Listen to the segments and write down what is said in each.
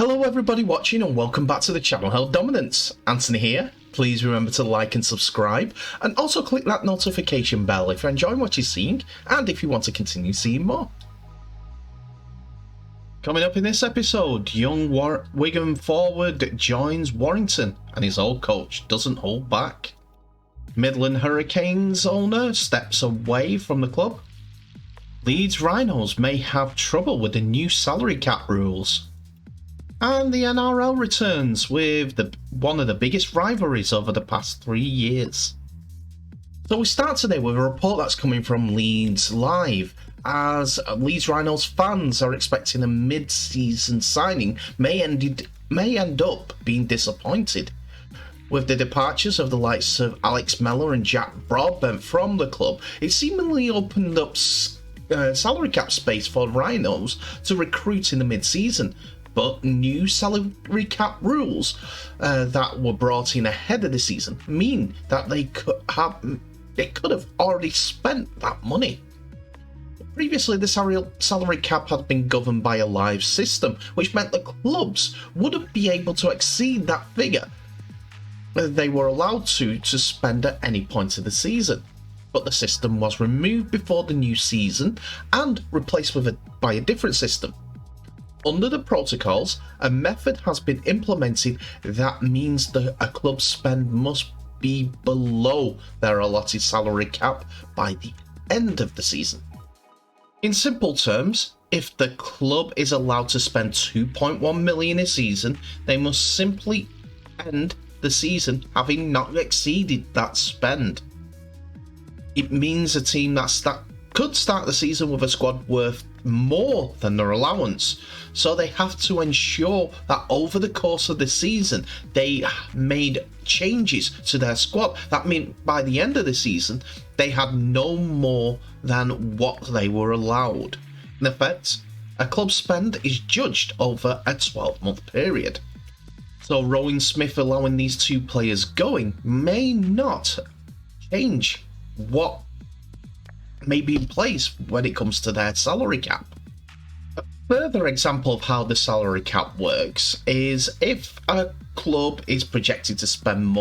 Hello everybody watching and welcome back to the channel Held Dominance. Anthony here. Please remember to like and subscribe and also click that notification bell if you're enjoying what you're seeing and if you want to continue seeing more. Coming up in this episode, young Wigan forward joins Warrington and his old coach doesn't hold back. Midland Hurricanes owner steps away from the club. Leeds Rhinos may have trouble with the new salary cap rules. And the NRL returns with one of the biggest rivalries over the past 3 years. So we start today with a report that's coming from Leeds Live, as Leeds Rhinos fans are expecting a mid-season signing may end up being disappointed. With the departures of the likes of Alex Mellor and Jack Broadbent from the club, it seemingly opened up salary cap space for Rhinos to recruit in the mid-season. But new salary cap rules that were brought in ahead of the season mean that they could have already spent that money. Previously, the salary cap had been governed by a live system, which meant the clubs wouldn't be able to exceed that figure they were allowed to spend at any point of the season. But the system was removed before the new season and replaced by a different system. Under the protocols, a method has been implemented that means that a club's spend must be below their allotted salary cap by the end of the season. In simple terms, if the club is allowed to spend 2.1 million a season, they must simply end the season having not exceeded that spend. It means a team that could start the season with a squad worth more than their allowance, so they have to ensure that over the course of the season they made changes to their squad. That meant by the end of the season they had no more than what they were allowed. In effect, a club spend is judged over a 12-month period. So Rowan Smith allowing these two players going may not change what may be in place when it comes to their salary cap. A further example of how the salary cap works is if a club is projected to spend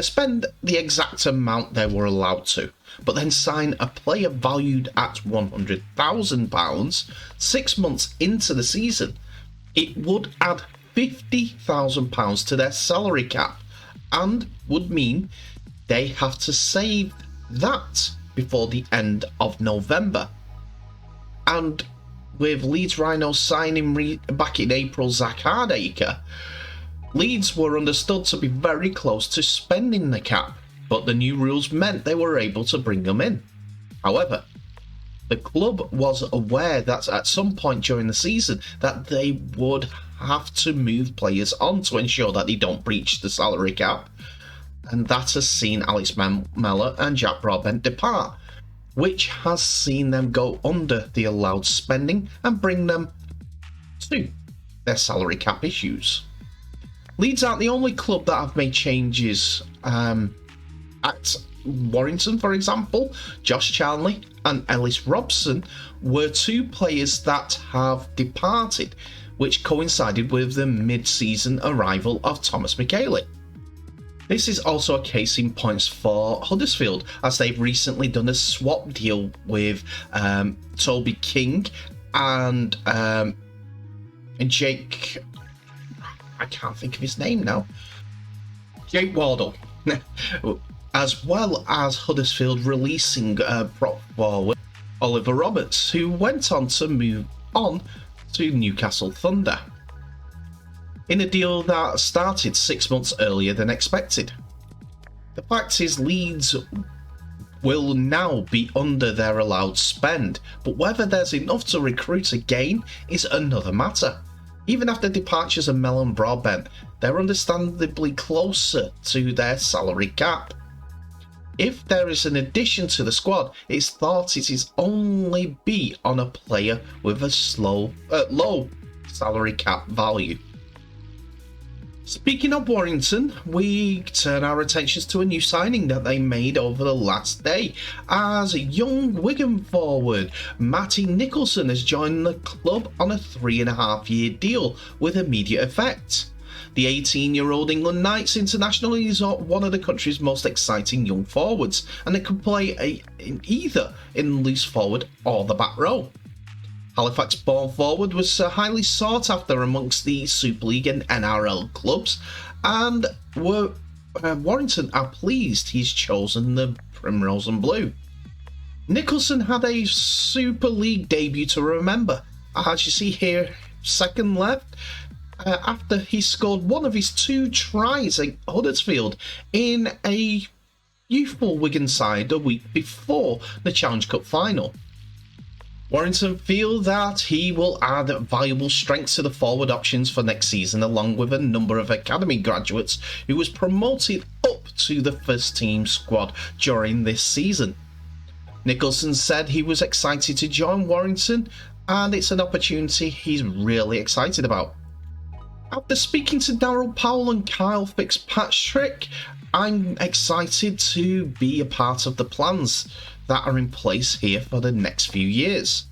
spend the exact amount they were allowed to, but then sign a player valued at £100,000 6 months into the season, it would add £50,000 to their salary cap and would mean they have to save that before the end of November. And with Leeds Rhinos signing back in April Zach Hardacre, Leeds were understood to be very close to spending the cap, but the new rules meant they were able to bring them in. However, the club was aware that at some point during the season that they would have to move players on to ensure that they don't breach the salary cap, and that has seen Alex Mellor and Jack Broadbent depart, which has seen them go under the allowed spending and bring them to their salary cap issues. Leeds aren't the only club that have made changes. At Warrington, for example, Josh Charnley and Ellis Robson were two players that have departed, which coincided with the mid-season arrival of Thomas McHaley. This is also a case in points for Huddersfield, as they've recently done a swap deal with Toby King and Jake, I can't think of his name now, Jake Wardle, as well as Huddersfield releasing prop forward Oliver Roberts, who went on to move on to Newcastle Thunder, in a deal that started 6 months earlier than expected. The fact is, Leeds will now be under their allowed spend, but whether there's enough to recruit again is another matter. Even after departures of Mellor and Broadbent, they're understandably closer to their salary cap. If there is an addition to the squad, it's thought it is only be on a player with a low salary cap value. Speaking of Warrington, we turn our attentions to a new signing that they made over the last day, as young Wigan forward Matty Nicholson has joined the club on a 3.5-year deal with immediate effect. The 18-year-old England Knights international is one of the country's most exciting young forwards, and it can play either in loose forward or the back row. Halifax-born forward was highly sought after amongst the Super League and NRL clubs, and Warrington are pleased he's chosen the Primrose and Blue. Nicholson had a Super League debut to remember, as you see here, second left, after he scored one of his 2 tries at Huddersfield in a youthful Wigan side a week before the Challenge Cup final. Warrington feel that he will add valuable strength to the forward options for next season, along with a number of academy graduates who was promoted up to the first team squad during this season. Nicholson said he was excited to join Warrington, and it's an opportunity he's really excited about. After speaking to Darryl Powell and Kyle Fitzpatrick, I'm excited to be a part of the plans that are in place here for the next few years.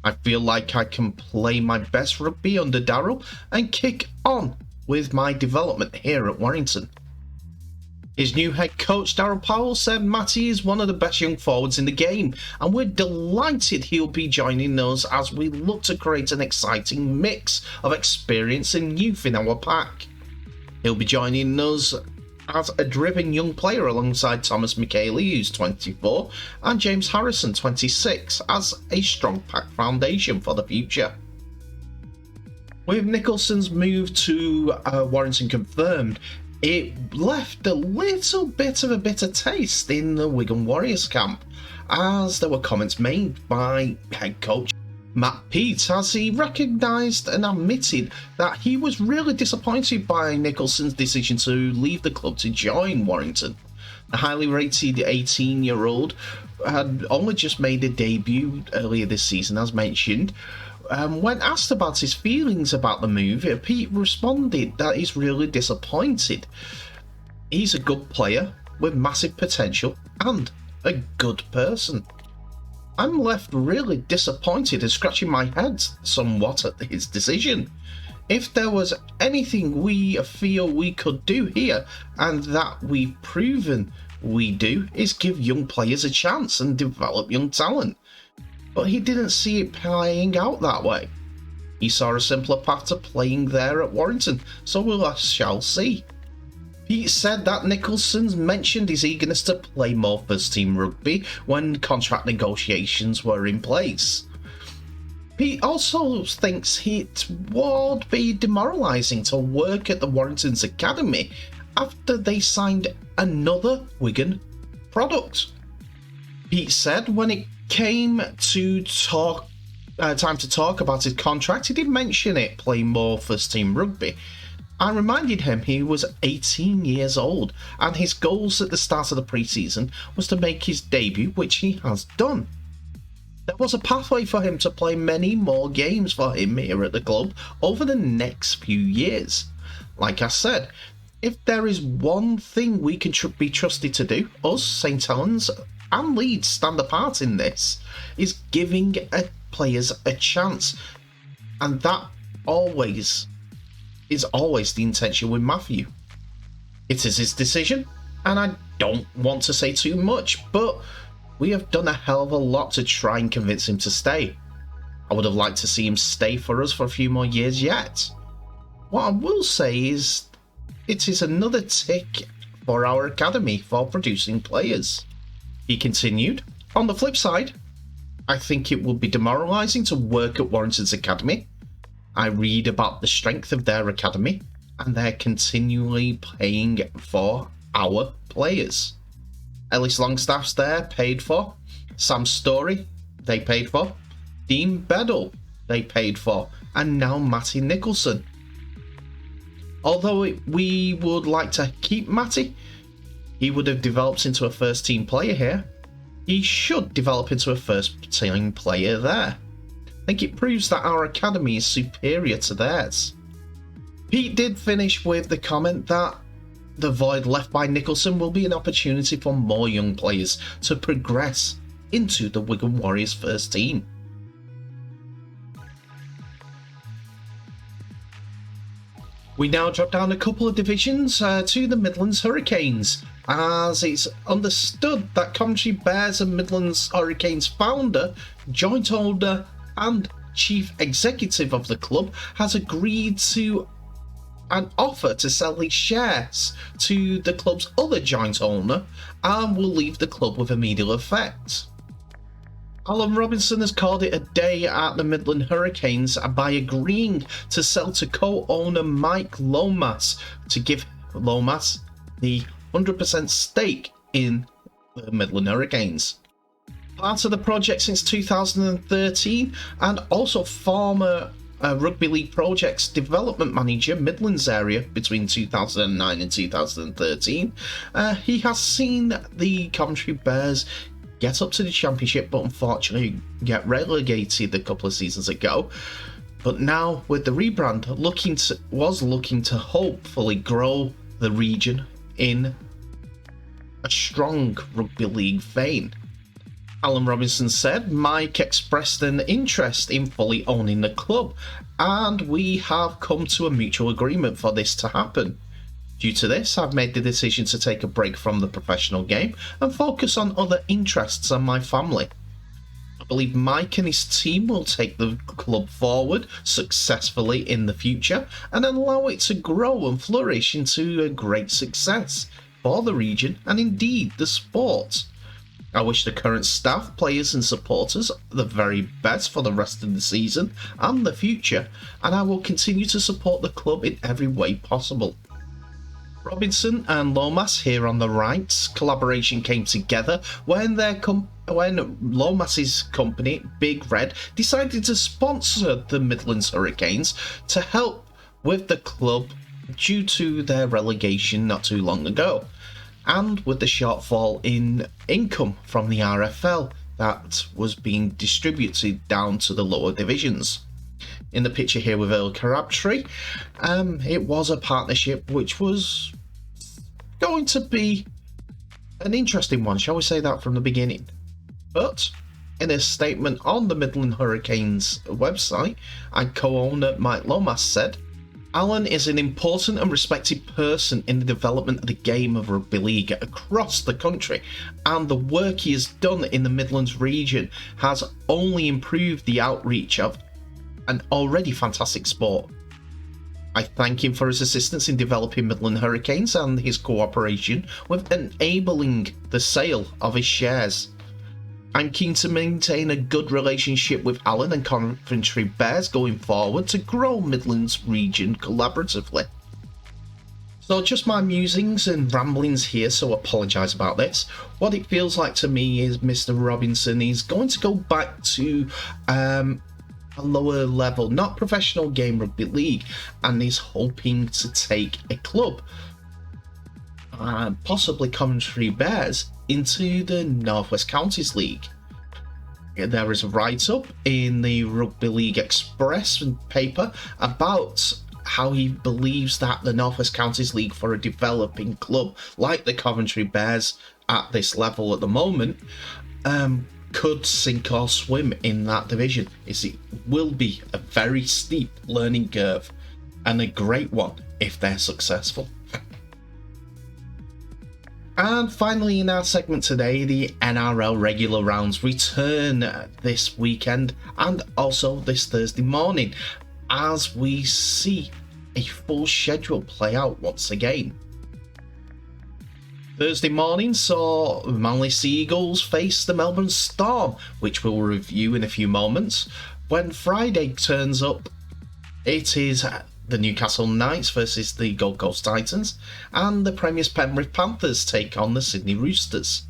I feel like I can play my best rugby under Darryl and kick on with my development here at Warrington. His new head coach Darryl Powell said Matty is one of the best young forwards in the game, and we're delighted he'll be joining us as we look to create an exciting mix of experience and youth in our pack. He'll be joining us as a driven young player alongside Thomas McKaylee, who's 24, and James Harrison, 26, as a strong pack foundation for the future. With Nicholson's move to Warrington confirmed, it left a little bit of a bitter taste in the Wigan Warriors camp, as there were comments made by head coach Matt Peet, as he recognised and admitted that he was really disappointed by Nicholson's decision to leave the club to join Warrington. The highly rated 18-year-old had only just made a debut earlier this season, as mentioned. When asked about his feelings about the move, Pete responded that he's really disappointed. He's a good player with massive potential and a good person. I'm left really disappointed and scratching my head somewhat at his decision. If there was anything we feel we could do here, and that we've proven we do, is give young players a chance and develop young talent. But he didn't see it playing out that way. He saw a simpler path to playing there at Warrington, so we shall see. Pete said that Nicholson's mentioned his eagerness to play more first-team rugby when contract negotiations were in place. Pete also thinks it would be demoralising to work at the Warrington's academy after they signed another Wigan product. Pete said when it came to time to talk about his contract, he did mention it playing more first-team rugby. I reminded him he was 18 years old, and his goals at the start of the pre-season was to make his debut, which he has done. There was a pathway for him to play many more games for him here at the club over the next few years. Like I said, if there is one thing we can be trusted to do, us, St Helens and Leeds stand apart in this, is giving players a chance, and that is always the intention with Matthew. It is his decision, and I don't want to say too much, but we have done a hell of a lot to try and convince him to stay. I would have liked to see him stay for us for a few more years yet. What I will say is, it is another tick for our academy for producing players. He continued, on the flip side, I think it would be demoralising to work at Warrington's academy. I read about the strength of their academy, and they're continually paying for our players. Ellis Longstaff's there, paid for. Sam Story, they paid for. Dean Beddle, they paid for. And now Matty Nicholson. Although we would like to keep Matty, he would have developed into a first team player here. He should develop into a first team player there. I think it proves that our academy is superior to theirs. Pete did finish with the comment that the void left by Nicholson will be an opportunity for more young players to progress into the Wigan Warriors first team. We now drop down a couple of divisions to the Midlands Hurricanes, as it's understood that Coventry Bears and Midlands Hurricanes founder, joint owner and chief executive of the club has agreed to an offer to sell his shares to the club's other joint owner and will leave the club with immediate effect. Alan Robinson has called it a day at the Midland Hurricanes by agreeing to sell to co-owner Mike Lomas to give Lomas the 100% stake in the Midland Hurricanes. Part of the project since 2013 and also former Rugby League Projects development manager Midlands area between 2009 and 2013, he has seen the Coventry Bears get up to the Championship but unfortunately get relegated a couple of seasons ago. But now with the rebrand, was looking to hopefully grow the region in a strong rugby league vein. Alan Robinson said Mike expressed an interest in fully owning the club, and we have come to a mutual agreement for this to happen. Due to this, I've made the decision to take a break from the professional game and focus on other interests and my family. I believe Mike and his team will take the club forward successfully in the future and allow it to grow and flourish into a great success for the region and indeed the sport. I wish the current staff, players and supporters the very best for the rest of the season and the future, and I will continue to support the club in every way possible. Robinson and Lomas here on the right collaboration came together when when Lomas's company, Big Red, decided to sponsor the Midlands Hurricanes to help with the club due to their relegation not too long ago, and with the shortfall in income from the RFL that was being distributed down to the lower divisions. In the picture here with Earl Crabtree, it was a partnership which was going to be an interesting one, shall we say that from the beginning. But in a statement on the Midland Hurricanes website, and co-owner Mike Lomas said, Alan is an important and respected person in the development of the game of rugby league across the country, and the work he has done in the Midlands region has only improved the outreach of an already fantastic sport. I thank him for his assistance in developing Midland Hurricanes and his cooperation with enabling the sale of his shares. I'm keen to maintain a good relationship with Alan and Coventry Bears going forward to grow Midlands region collaboratively. So just my musings and ramblings here, so apologise about this. What it feels like to me is Mr. Robinson is going to go back to a lower level, not professional game rugby league, and is hoping to take a club, possibly Coventry Bears, into the North West Counties League. There is a write-up in the Rugby League Express paper about how he believes that the North West Counties League for a developing club like the Coventry Bears at this level at the moment could sink or swim in that division. It will be a very steep learning curve and a great one if they're successful. And finally in our segment today, the NRL regular rounds return this weekend and also this Thursday morning as we see a full schedule play out once again. Thursday morning saw Manly Sea Eagles face the Melbourne Storm, which we'll review in a few moments. When Friday turns up, it is the Newcastle Knights versus the Gold Coast Titans, and the Premier's Penrith Panthers take on the Sydney Roosters.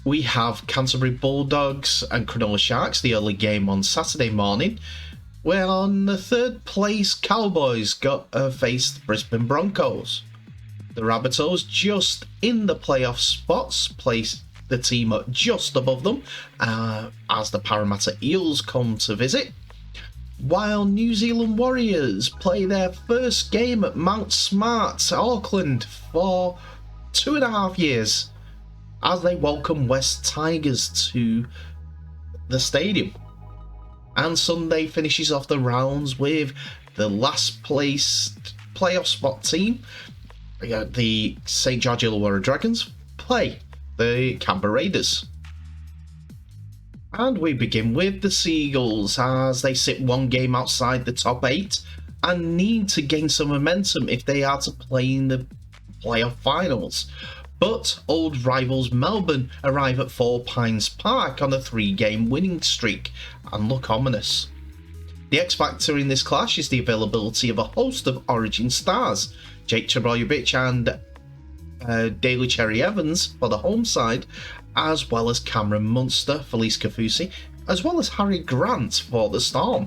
We have Canterbury Bulldogs and Cronulla Sharks, the early game on Saturday morning, where on the third place Cowboys got faced Brisbane Broncos. The Rabbitohs, just in the playoff spots, place the team just above them as the Parramatta Eels come to visit. while New Zealand Warriors play their first game at Mount Smart, Auckland, for 2.5 years as they welcome West Tigers to the stadium. And Sunday finishes off the rounds with the last placed playoff spot team, the St George Illawarra Dragons, play the Canberra Raiders. And we begin with the Seagulls as they sit one game outside the top 8 and need to gain some momentum if they are to play in the playoff finals. But old rivals Melbourne arrive at Four Pines Park on a 3-game winning streak and look ominous. The X factor in this clash is the availability of a host of Origin stars, Jake Trbojevic and Daly Cherry Evans for the home side, as well as Cameron Munster, Felice Kafusi, as well as Harry Grant for the Storm.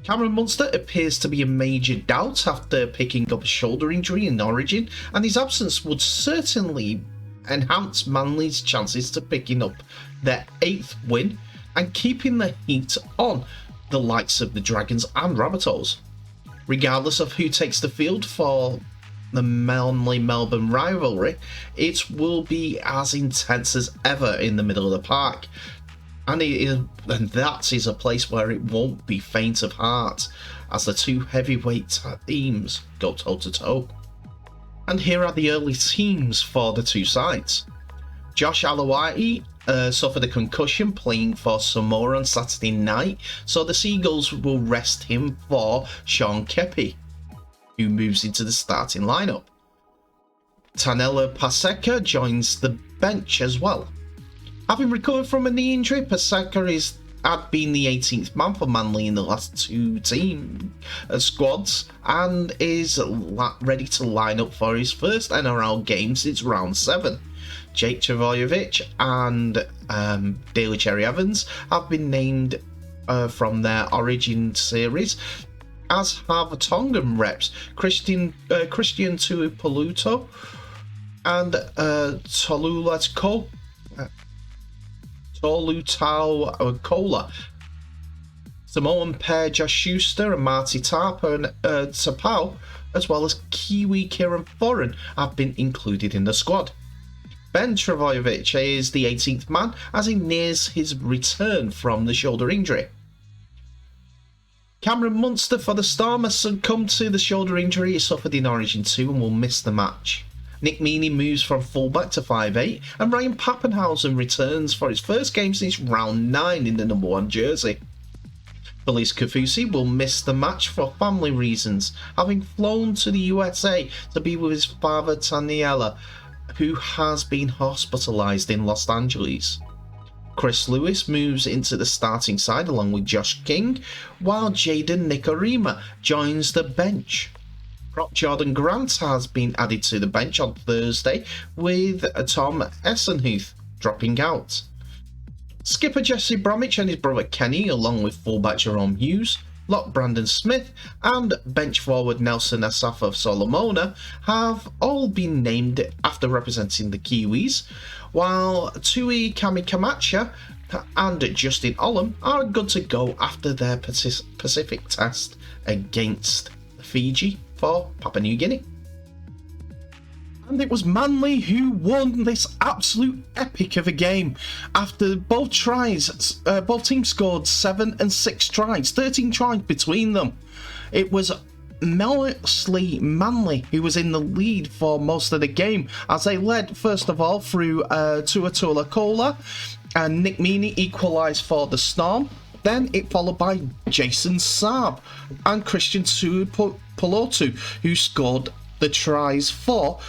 Cameron Munster appears to be a major doubt after picking up a shoulder injury in Origin, and his absence would certainly enhance Manly's chances to picking up their 8th win and keeping the heat on the likes of the Dragons and Rabbitohs. Regardless of who takes the field for the Manly-Melbourne rivalry, it will be as intense as ever in the middle of the park. And that is a place where it won't be faint of heart, as the two heavyweight teams go toe-to-toe. And here are the early teams for the two sides. Josh Alawai suffered a concussion playing for Samoa on Saturday night, so the Seagulls will rest him for Sean Kepi, who moves into the starting lineup. Tanela Paseka joins the bench as well. Having recovered from a knee injury, Paseka had been the 18th man for Manly in the last 2 team squads and is ready to line up for his first NRL game since round 7. Jake Trbojevic and Daly Cherry Evans have been named from their Origin series, as have Tongan reps Christian Tuipulotu and Tolutau Kola. Samoan pair Josh Schuster and Marty Tapau, as well as Kiwi Kieran Foran, have been included in the squad. Ben Trbojevic is the 18th man as he nears his return from the shoulder injury. Cameron Munster for the Storm has succumbed to the shoulder injury he suffered in Origin 2 and will miss the match. Nick Meaney moves from fullback to 5'8", and Ryan Pappenhausen returns for his first game since round 9 in the number 1 jersey. Felice Kafusi will miss the match for family reasons, having flown to the USA to be with his father Taniela, who has been hospitalised in Los Angeles. Chris Lewis moves into the starting side along with Josh King, while Jaden Nikorima joins the bench. Prop Jordan Grant has been added to the bench on Thursday, with Tom Essenhuth dropping out. Skipper Jesse Bromwich and his brother Kenny, along with fullback Jerome Hughes, lock Brandon Smith, and bench forward Nelson Asafa Solomona have all been named after representing the Kiwis, while Tui Kamikamacha and Justin Olam are good to go after their Pacific test against Fiji for Papua New Guinea. And it was Manly who won this absolute epic of a game. After both teams scored 7 and 6 tries, 13 tries between them. It was mostly Manly who was in the lead for most of the game, as they led first of all through Tuatula Kola, and Nick Meaney equalised for the Storm. Then it followed by Jason Saab and Christian Tuipulotu, who scored the tries for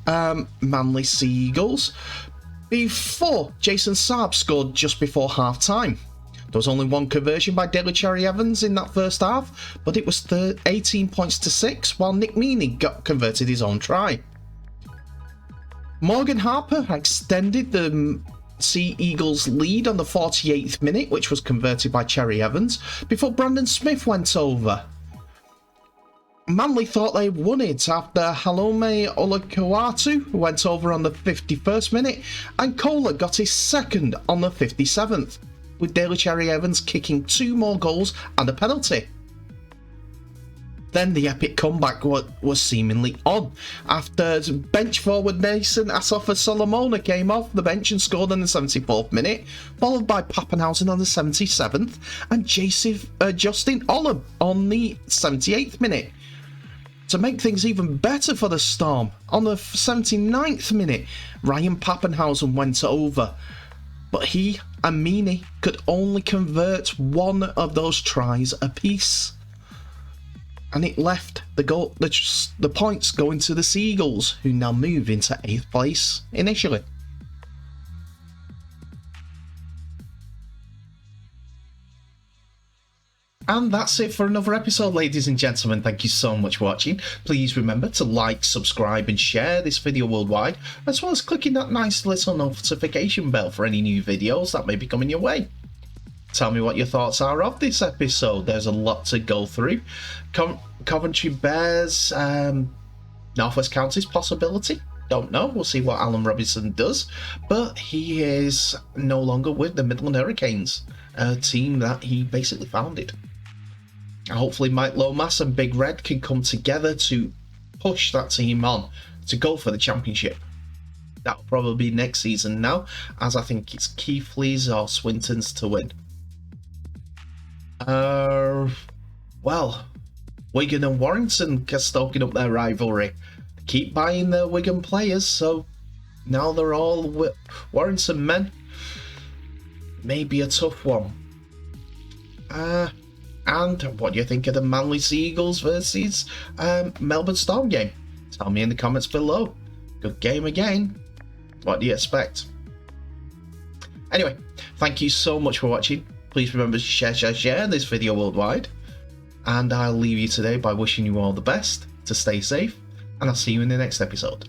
Manly Seagulls, before Jason Saab scored just before half-time. There was only one conversion by Daly Cherry Evans in that first half, but it was 18 points to 6, while Nick Meaney converted his own try. Morgan Harper extended the Sea Eagles' lead on the 48th minute, which was converted by Cherry Evans, before Brandon Smith went over. Manly thought they won it after Halome Olakawatu went over on the 51st minute, and Kohler got his second on the 57th. with Daly Cherry Evans kicking 2 more goals and a penalty. Then the epic comeback was seemingly on after bench forward Nathan Asafa-Solomona came off the bench and scored in the 74th minute, followed by Pappenhausen on the 77th and Justin Olam on the 78th minute. To make things even better for the Storm, on the 79th minute, Ryan Pappenhausen went over, but he and Meany could only convert one of those tries apiece. And it left the points going to the Seagulls, who now move into 8th place initially. And that's it for another episode, ladies and gentlemen. Thank you so much for watching. Please remember to like, subscribe and share this video worldwide, as well as clicking that nice little notification bell for any new videos that may be coming your way. Tell me what your thoughts are of this episode. There's a lot to go through. Coventry Bears, Northwest Counties possibility. Don't know. We'll see what Alan Robinson does. But he is no longer with the Midland Hurricanes, a team that he basically founded. Hopefully Mike Lomas and Big Red can come together to push that team on to go for the championship. That'll probably be next season now, as I think it's Keighley's or Swinton's to win. Well, Wigan and Warrington are stoking up their rivalry. Keep buying their Wigan players, so now they're all Warrington men. Maybe a tough one. And what do you think of the Manly Seagulls versus Melbourne Storm game? Tell me in the comments below. Good game again. What do you expect? Anyway, thank you so much for watching. Please remember to share this video worldwide. And I'll leave you today by wishing you all the best, to stay safe, and I'll see you in the next episode.